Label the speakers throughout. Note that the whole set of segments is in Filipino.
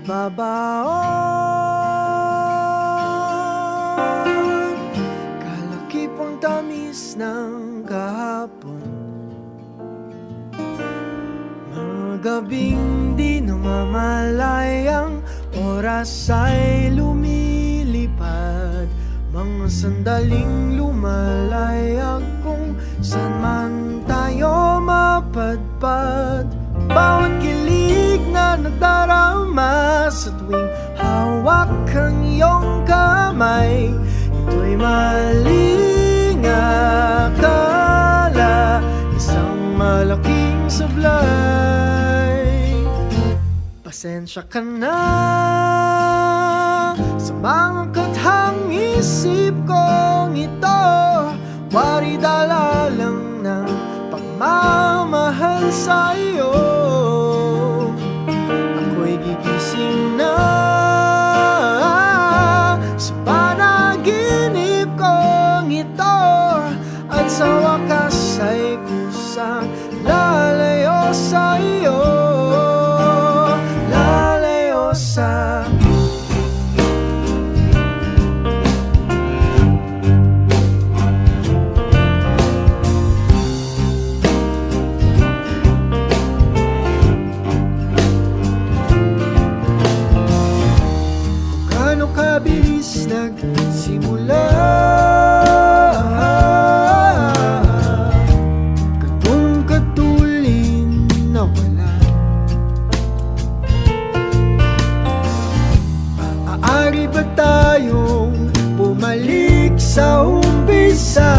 Speaker 1: nababaon, kalakipang tamis ng kahapon. Mga gabing di namamalayang oras ay lumilipad, mga sandaling lumalayag kung saan man tayo mapadpad. Bawat kilig na nagdarama sa tuwing hawak ang iyong kamay, ito'y maling akala, isang malaking sablay. Pasensya ka na sa mga kathang isip kong ito, wari dala lang ng pagmamahal sa iyo. Ako'y gigising na sa panaginip kong ito, at sa wakas ay kusang lalayo sa iyo, lalayo sa kabilis nagsimula, katong katulin na wala. Maaari ba tayong bumalik sa umpisa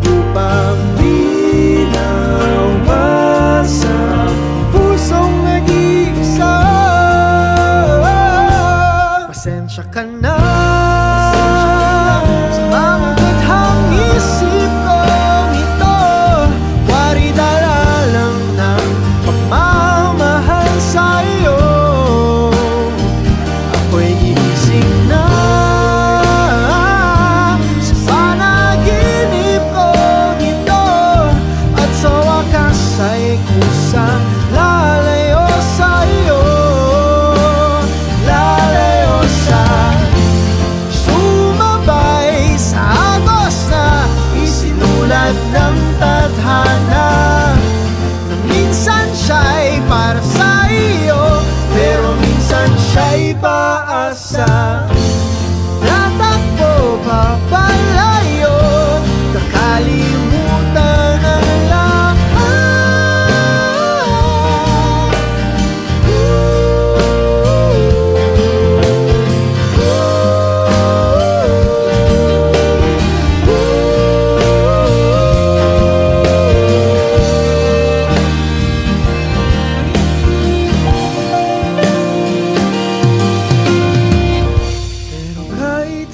Speaker 1: upang di nawasak pusong nag-iisa? Pasensya ka na sa mga kathang isip kong ito, wari dala lang ng pagmamahal sa iyo. Ako'y gigising na sa panaginip kong ito, at sa wakas ay kusang lalayo sa iyo, ng tadhana, na minsan siya'y para sa iyo, pero minsan siya'y paasa. Tatakbo papalayo, kakalimutan ang lahat.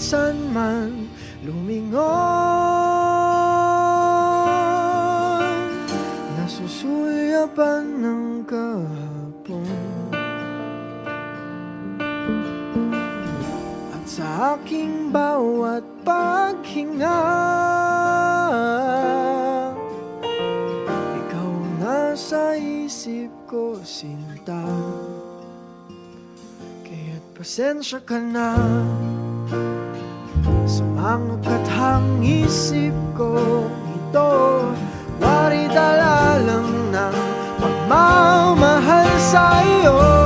Speaker 1: Saan man lumingon, nasusulyapan ng kahapon, at sa aking bawat paghinga, ikaw nasa isip ko, sinta. Kaya't pasensya ka na sa mga kathang isip ko ito, wari dala lang ng pagmamahal sa iyo.